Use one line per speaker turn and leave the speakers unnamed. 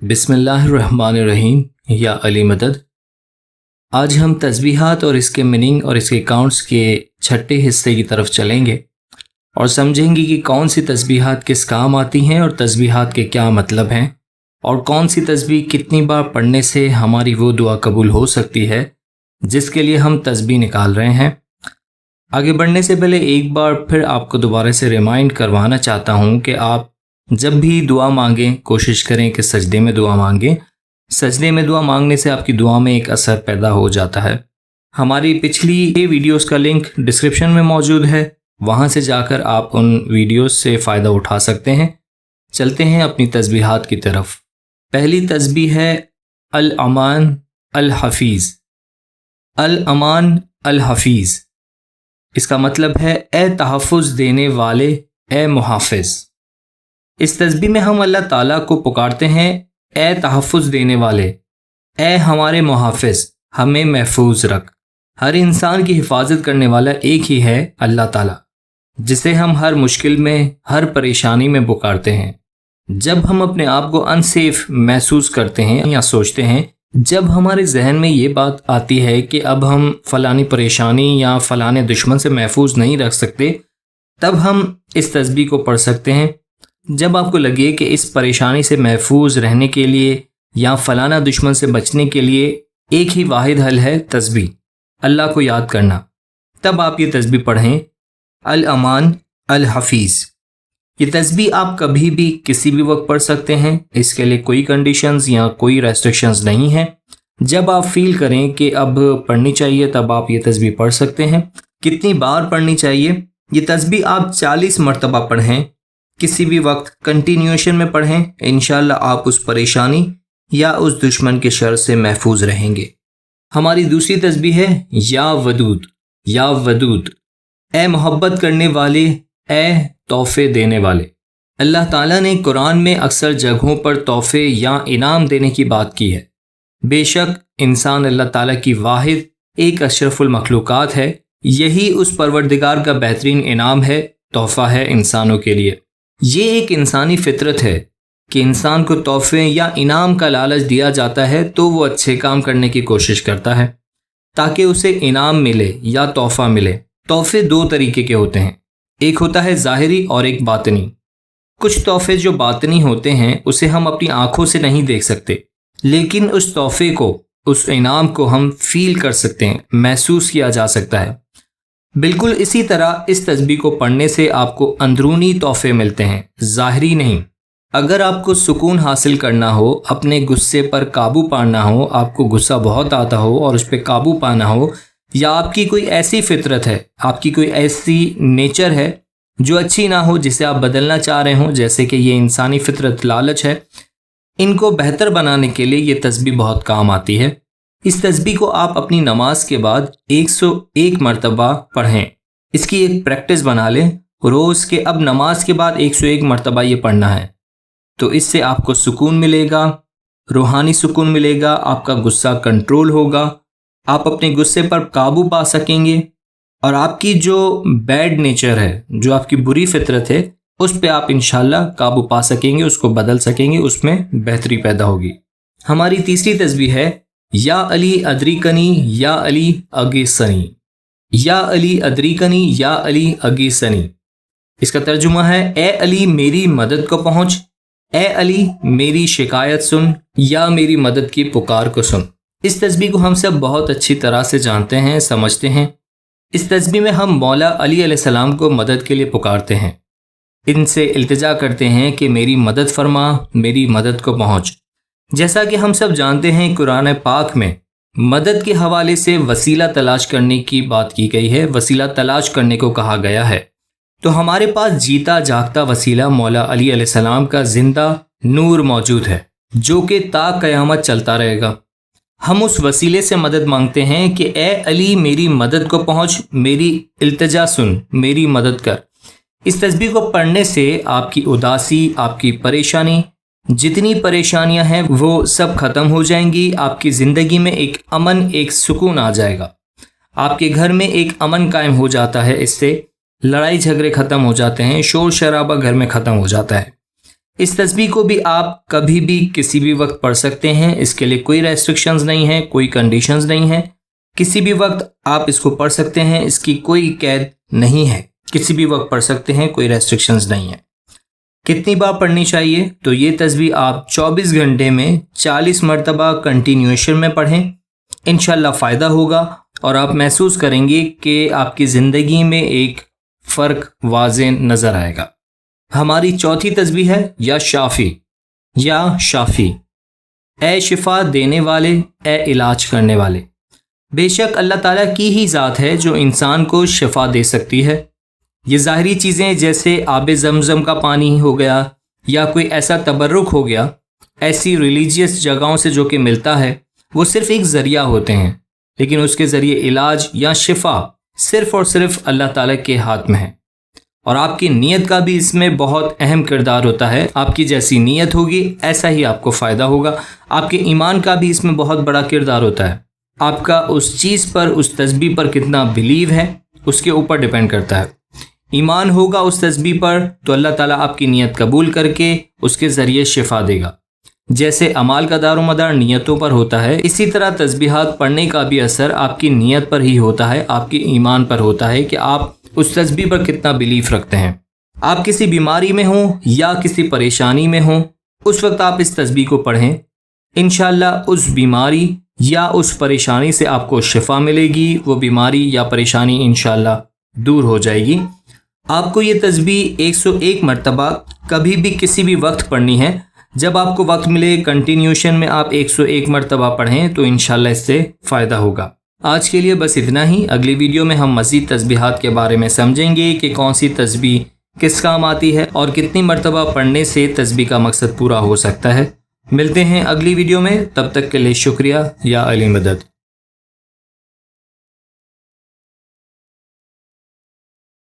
بسم اللہ الرحمن الرحیم یا علی مدد۔ آج ہم تسبیحات اور اس کے میننگ اور اس کے کاؤنٹس کے چھٹے حصے کی طرف چلیں گے اور سمجھیں گے کہ کون سی تسبیحات کس کام آتی ہیں اور تسبیحات کے کیا مطلب ہیں، اور کون سی تسبیح کتنی بار پڑھنے سے ہماری وہ دعا قبول ہو سکتی ہے جس کے لیے ہم تسبیح نکال رہے ہیں۔ آگے بڑھنے سے پہلے ایک بار پھر آپ کو دوبارہ سے ریمائنڈ کروانا چاہتا ہوں کہ آپ جب بھی دعا مانگیں کوشش کریں کہ سجدے میں دعا مانگیں۔ سجدے میں دعا مانگنے سے آپ کی دعا میں ایک اثر پیدا ہو جاتا ہے۔ ہماری پچھلی ویڈیوز کا لنک ڈسکرپشن میں موجود ہے، وہاں سے جا کر آپ ان ویڈیوز سے فائدہ اٹھا سکتے ہیں۔ چلتے ہیں اپنی تسبیحات کی طرف۔ پہلی تسبیح ہے الامان الحفیظ۔ الامان الحفیظ، اس کا مطلب ہے اے تحفظ دینے والے، اے محافظ۔ اس تسبیح میں ہم اللہ تعالیٰ کو پکارتے ہیں، اے تحفظ دینے والے، اے ہمارے محافظ، ہمیں محفوظ رکھ۔ ہر انسان کی حفاظت کرنے والا ایک ہی ہے، اللہ تعالیٰ، جسے ہم ہر مشکل میں، ہر پریشانی میں پکارتے ہیں۔ جب ہم اپنے آپ کو انسیف محسوس کرتے ہیں یا سوچتے ہیں، جب ہمارے ذہن میں یہ بات آتی ہے کہ اب ہم فلانی پریشانی یا فلانے دشمن سے محفوظ نہیں رکھ سکتے، تب ہم اس تسبیح کو پڑھ سکتے ہیں۔ جب آپ کو لگے کہ اس پریشانی سے محفوظ رہنے کے لیے یا فلانا دشمن سے بچنے کے لیے ایک ہی واحد حل ہے تسبیح، اللہ کو یاد کرنا، تب آپ یہ تسبیح پڑھیں، الامان الحفیظ۔ یہ تسبیح آپ کبھی بھی کسی بھی وقت پڑھ سکتے ہیں، اس کے لیے کوئی کنڈیشنز یا کوئی ریسٹرکشنز نہیں ہیں۔ جب آپ فیل کریں کہ اب پڑھنی چاہیے تب آپ یہ تسبیح پڑھ سکتے ہیں۔ کتنی بار پڑھنی چاہیے؟ یہ تسبیح آپ 40 مرتبہ پڑھیں، کسی بھی وقت کنٹینیوشن میں پڑھیں، انشاءاللہ آپ اس پریشانی یا اس دشمن کے شر سے محفوظ رہیں گے۔ ہماری دوسری تسبیح ہے یا ودود۔ یا ودود، اے محبت کرنے والے، اے تحفے دینے والے۔ اللہ تعالیٰ نے قرآن میں اکثر جگہوں پر تحفے یا انعام دینے کی بات کی ہے۔ بے شک انسان اللہ تعالیٰ کی واحد ایک اشرف المخلوقات ہے، یہی اس پروردگار کا بہترین انعام ہے، تحفہ ہے انسانوں کے لیے۔ یہ ایک انسانی فطرت ہے کہ انسان کو تحفے یا انعام کا لالچ دیا جاتا ہے تو وہ اچھے کام کرنے کی کوشش کرتا ہے تاکہ اسے انعام ملے یا تحفہ ملے۔ تحفے دو طریقے کے ہوتے ہیں، ایک ہوتا ہے ظاہری اور ایک باطنی۔ کچھ تحفے جو باطنی ہوتے ہیں اسے ہم اپنی آنکھوں سے نہیں دیکھ سکتے، لیکن اس تحفے کو، اس انعام کو ہم فیل کر سکتے ہیں، محسوس کیا جا سکتا ہے۔ بالکل اسی طرح اس تسبیح کو پڑھنے سے آپ کو اندرونی تحفے ملتے ہیں، ظاہری نہیں۔ اگر آپ کو سکون حاصل کرنا ہو، اپنے غصے پر قابو پانا ہو، آپ کو غصہ بہت آتا ہو اور اس پہ قابو پانا ہو، یا آپ کی کوئی ایسی فطرت ہے، آپ کی کوئی ایسی نیچر ہے جو اچھی نہ ہو، جسے آپ بدلنا چاہ رہے ہوں، جیسے کہ یہ انسانی فطرت لالچ ہے، ان کو بہتر بنانے کے لیے یہ تسبیح بہت کام آتی ہے۔ اس تسبیح کو آپ اپنی نماز کے بعد 101 مرتبہ پڑھیں، اس کی ایک پریکٹس بنا لیں، روز کے اب نماز کے بعد 101 مرتبہ یہ پڑھنا ہے، تو اس سے آپ کو سکون ملے گا، روحانی سکون ملے گا، آپ کا غصہ کنٹرول ہوگا، آپ اپنے غصے پر قابو پا سکیں گے، اور آپ کی جو بیڈ نیچر ہے، جو آپ کی بری فطرت ہے، اس پہ آپ انشاءاللہ قابو پا سکیں گے، اس کو بدل سکیں گے، اس میں بہتری پیدا ہوگی۔ ہماری تیسری تسبیح ہے یا علی ادریکنی یا علی اگیسنی۔ یا علی ادریکنی یا علی اگیسنی، اس کا ترجمہ ہے اے علی میری مدد کو پہنچ، اے علی میری شکایت سن یا میری مدد کی پکار کو سن۔ اس تسبیح کو ہم سب بہت اچھی طرح سے جانتے ہیں، سمجھتے ہیں۔ اس تسبیح میں ہم مولا علی علیہ السلام کو مدد کے لیے پکارتے ہیں، ان سے التجا کرتے ہیں کہ میری مدد فرما، میری مدد کو پہنچ۔ جیسا کہ ہم سب جانتے ہیں، قرآن پاک میں مدد کے حوالے سے وسیلہ تلاش کرنے کی بات کی گئی ہے، وسیلہ تلاش کرنے کو کہا گیا ہے۔ تو ہمارے پاس جیتا جاگتا وسیلہ مولا علی علیہ السلام کا زندہ نور موجود ہے، جو کہ تا قیامت چلتا رہے گا۔ ہم اس وسیلے سے مدد مانگتے ہیں کہ اے علی میری مدد کو پہنچ، میری التجا سن، میری مدد کر۔ اس تسبیح کو پڑھنے سے آپ کی اداسی، آپ کی پریشانی، جتنی پریشانیاں ہیں وہ سب ختم ہو جائیں گی۔ آپ کی زندگی میں ایک امن، ایک سکون آ جائے گا، آپ کے گھر میں ایک امن قائم ہو جاتا ہے، اس سے لڑائی جھگڑے ختم ہو جاتے ہیں، شور شرابہ گھر میں ختم ہو جاتا ہے۔ اس تسبیح کو بھی آپ کبھی بھی کسی بھی وقت پڑھ سکتے ہیں، اس کے لیے کوئی ریسٹرکشنز نہیں ہیں، کوئی کنڈیشنز نہیں ہیں، کسی بھی وقت آپ اس کو پڑھ سکتے ہیں، اس کی کوئی قید نہیں ہے، کسی بھی وقت پڑھ سکتے ہیں، کوئی ریسٹرکشنز نہیں ہیں۔ کتنی بار پڑھنی چاہیے؟ تو یہ تسبیح آپ 24 گھنٹے میں 40 مرتبہ کنٹینیوشن میں پڑھیں، انشاءاللہ فائدہ ہوگا اور آپ محسوس کریں گے کہ آپ کی زندگی میں ایک فرق واضح نظر آئے گا۔ ہماری چوتھی تسبیح ہے یا شافی، یا شافی، اے شفا دینے والے، اے علاج کرنے والے۔ بے شک اللہ تعالیٰ کی ہی ذات ہے جو انسان کو شفا دے سکتی ہے۔ یہ ظاہری چیزیں جیسے آب زمزم کا پانی ہو گیا یا کوئی ایسا تبرک ہو گیا، ایسی ریلیجیس جگہوں سے جو کہ ملتا ہے، وہ صرف ایک ذریعہ ہوتے ہیں، لیکن اس کے ذریعے علاج یا شفا صرف اور صرف اللہ تعالیٰ کے ہاتھ میں ہے۔ اور آپ کی نیت کا بھی اس میں بہت اہم کردار ہوتا ہے۔ آپ کی جیسی نیت ہوگی ایسا ہی آپ کو فائدہ ہوگا۔ آپ کے ایمان کا بھی اس میں بہت بڑا کردار ہوتا ہے۔ آپ کا اس چیز پر، اس تسبیح پر کتنا بلیو ہے، اس کے اوپر ڈیپینڈ کرتا ہے۔ ایمان ہوگا اس تسبیح پر تو اللہ تعالیٰ آپ کی نیت قبول کر کے اس کے ذریعے شفا دے گا۔ جیسے اعمال کا دار و مدار نیتوں پر ہوتا ہے، اسی طرح تسبیحات پڑھنے کا بھی اثر آپ کی نیت پر ہی ہوتا ہے، آپ کے ایمان پر ہوتا ہے کہ آپ اس تسبیح پر کتنا بلیف رکھتے ہیں۔ آپ کسی بیماری میں ہوں یا کسی پریشانی میں ہوں، اس وقت آپ اس تسبیح کو پڑھیں، انشاءاللہ اس بیماری یا اس پریشانی سے آپ کو شفا ملے گی، وہ بیماری یا پریشانی انشاءاللہ دور ہو جائے گی۔ آپ کو یہ تسبیح 101 مرتبہ کبھی بھی کسی بھی وقت پڑھنی ہے۔ جب آپ کو وقت ملے کنٹینیوشن میں آپ 101 مرتبہ پڑھیں تو انشاءاللہ اس سے فائدہ ہوگا۔ آج کے لیے بس اتنا ہی۔ اگلی ویڈیو میں ہم مزید تسبیحات کے بارے میں سمجھیں گے کہ کون سی تسبیح کس کام آتی ہے اور کتنی مرتبہ پڑھنے سے تسبیح کا مقصد پورا ہو سکتا ہے۔ ملتے ہیں اگلی ویڈیو میں، تب تک کے لیے شکریہ۔ یا علی مدد۔